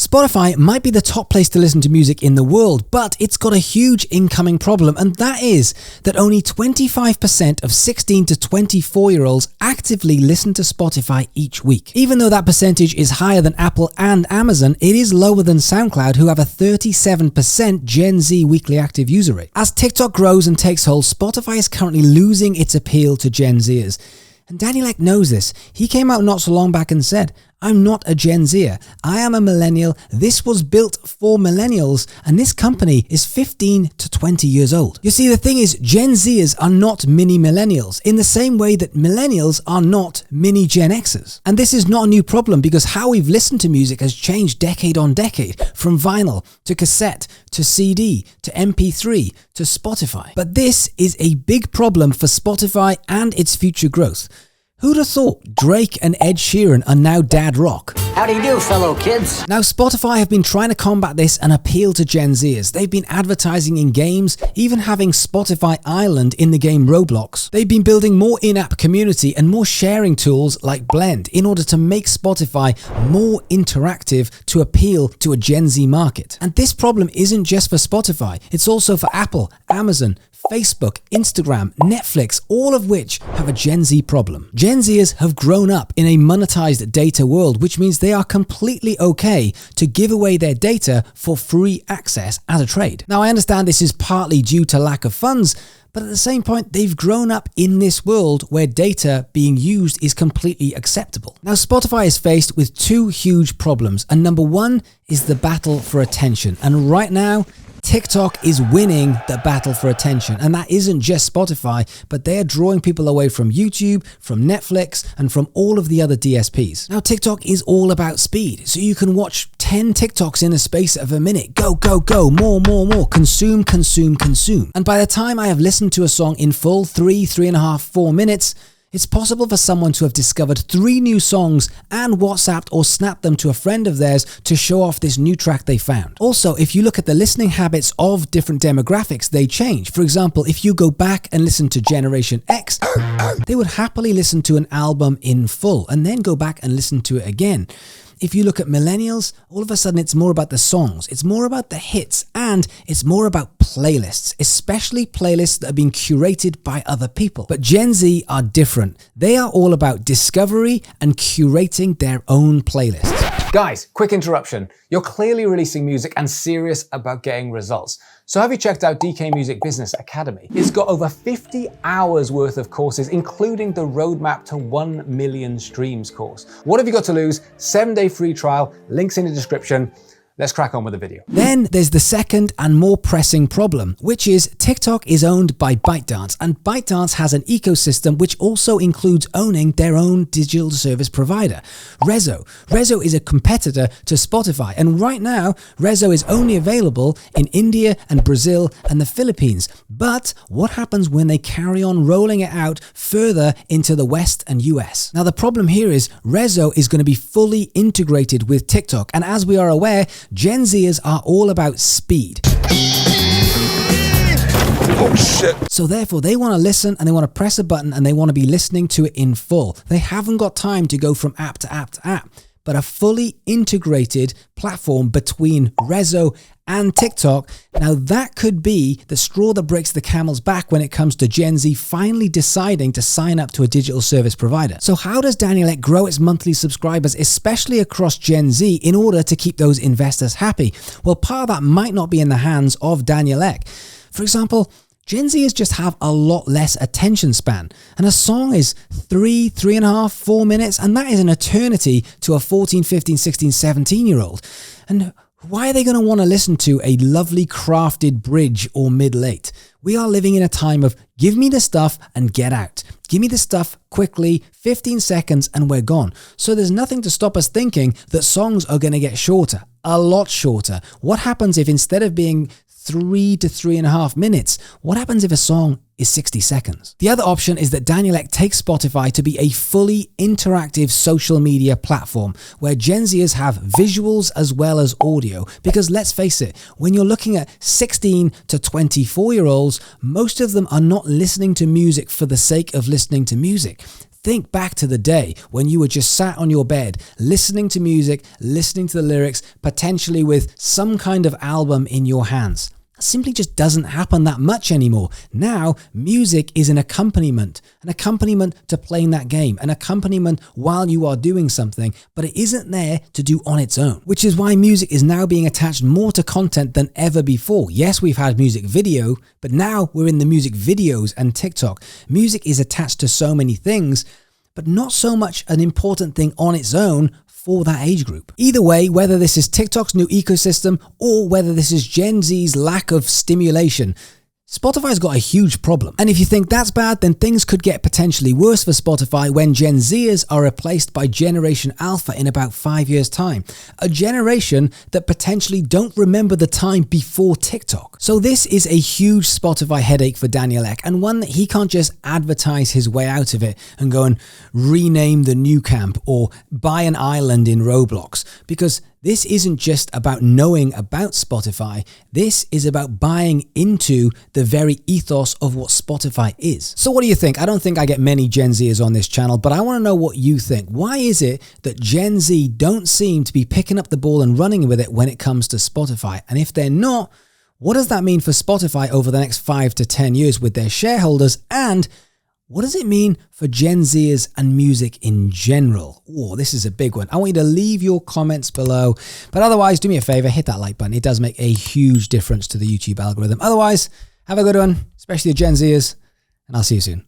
Spotify might be the top place to listen to music in the world, but it's got a huge incoming problem, and that is that only 25% of 16 to 24-year-olds actively listen to Spotify each week. Even though that percentage is higher than Apple and Amazon, it is lower than SoundCloud, who have a 37% Gen Z weekly active user rate. As TikTok grows and takes hold, Spotify is currently losing its appeal to Gen Zers. And Daniel Ek knows this. He came out not so long back and said, "I'm not a Gen Zer. I am a millennial. This was built for millennials, and this company is 15 to 20 years old." You see, the thing is, Gen Zers are not mini millennials in the same way that millennials are not mini Gen Xers. And this is not a new problem, because how we've listened to music has changed decade on decade, from vinyl to cassette to CD to MP3 to Spotify. But this is a big problem for Spotify and its future growth. Who'd have thought Drake and Ed Sheeran are now dad rock? How do you do, fellow kids? Now, Spotify have been trying to combat this and appeal to Gen Zers. They've been advertising in games, even having Spotify Island in the game Roblox. They've been building more in-app community and more sharing tools like Blend in order to make Spotify more interactive to appeal to a Gen Z market. And this problem isn't just for Spotify, it's also for Apple, Amazon, Facebook, Instagram, Netflix, all of which have a Gen Z problem. Gen Zers have grown up in a monetized data world, which means they are completely okay to give away their data for free access as a trade. Now, I understand this is partly due to lack of funds, but at the same point, they've grown up in this world where data being used is completely acceptable. Now, Spotify is faced with two huge problems, and number one is the battle for attention. And right now, TikTok is winning the battle for attention, and that isn't just Spotify, but they are drawing people away from YouTube, from Netflix, and from all of the other DSPs. Now, TikTok is all about speed, so you can watch 10 TikToks in a space of a minute. Go, go, go, more, consume, consume, consume. And by the time I have listened to a song in full, 3.5, 4 minutes, it's possible for someone to have discovered 3 new songs and WhatsApped or snapped them to a friend of theirs to show off this new track they found. Also, if you look at the listening habits of different demographics, they change. For example, if you go back and listen to Generation X, they would happily listen to an album in full and then go back and listen to it again. If you look at millennials, all of a sudden it's more about the songs, it's more about the hits, and it's more about playlists, especially playlists that are being curated by other people. But Gen Z are different. They are all about discovery and curating their own playlists. Guys, quick interruption. You're clearly releasing music and serious about getting results. So have you checked out DK Music Business Academy? It's got over 50 hours worth of courses, including the Roadmap to 1 Million Streams course. What have you got to lose? 7-day free trial, links in the description. Let's crack on with the video. Then there's the second and more pressing problem, which is TikTok is owned by ByteDance, and ByteDance has an ecosystem which also includes owning their own digital service provider, Resso. Resso is a competitor to Spotify, and right now, Resso is only available in India and Brazil and the Philippines. But what happens when they carry on rolling it out further into the West and US? Now, the problem here is Resso is going to be fully integrated with TikTok, and as we are aware, Gen Zers are all about speed. Oh shit. So therefore, they want to listen and they want to press a button and they want to be listening to it in full. They haven't got time to go from app to app to app. But a fully integrated platform between Resso and TikTok, now that could be the straw that breaks the camel's back when it comes to Gen Z finally deciding to sign up to a digital service provider. So how does Daniel Ek grow its monthly subscribers, especially across Gen Z, in order to keep those investors happy? Well, part of that might not be in the hands of Daniel Ek. For example, Gen Zers just have a lot less attention span, and a song is 3.5, 4 minutes, and that is an eternity to a 14, 15, 16, 17-year-old. And why are they going to want to listen to a lovely crafted bridge or mid-late? We are living in a time of give me the stuff and get out. Give me the stuff quickly, 15 seconds and we're gone. So there's nothing to stop us thinking that songs are going to get shorter, a lot shorter. What happens if instead of being 3 to 3.5 minutes, what happens if a song is 60 seconds? The other option is that Daniel Ek takes Spotify to be a fully interactive social media platform where Gen Zers have visuals as well as audio. Because let's face it, when you're looking at 16 to 24-year-olds, most of them are not listening to music for the sake of listening to music. think back to the day when you were just sat on your bed, listening to music, listening to the lyrics, potentially with some kind of album in your hands. It simply just doesn't happen that much anymore. Now, music is an accompaniment to playing that game, an accompaniment while you are doing something, but it isn't there to do on its own, which is why music is now being attached more to content than ever before. Yes, we've had music video, but now we're in the music videos and TikTok. Music is attached to so many things, but not so much an important thing on its own for that age group. Either way, whether this is TikTok's new ecosystem or whether this is Gen Z's lack of stimulation, Spotify's got a huge problem. And if you think that's bad, then things could get potentially worse for Spotify when Gen Zers are replaced by Generation Alpha in about 5 years' time. A generation that potentially don't remember the time before TikTok. So this is a huge Spotify headache for Daniel Ek, and one that he can't just advertise his way out of it and go and rename the new camp or buy an island in Roblox, because this isn't just about knowing about Spotify, this is about buying into the very ethos of what Spotify is. So what do you think? I don't think I get many Gen Zers on this channel, but I want to know what you think. Why is it that Gen Z don't seem to be picking up the ball and running with it when it comes to Spotify? And if they're not, what does that mean for Spotify over the next 5 to 10 years with their shareholders? And what does it mean for Gen Zers and music in general? Oh, this is a big one. I want you to leave your comments below. But otherwise, do me a favor, hit that like button. It does make a huge difference to the YouTube algorithm. Otherwise, have a good one, especially the Gen Zers, and I'll see you soon.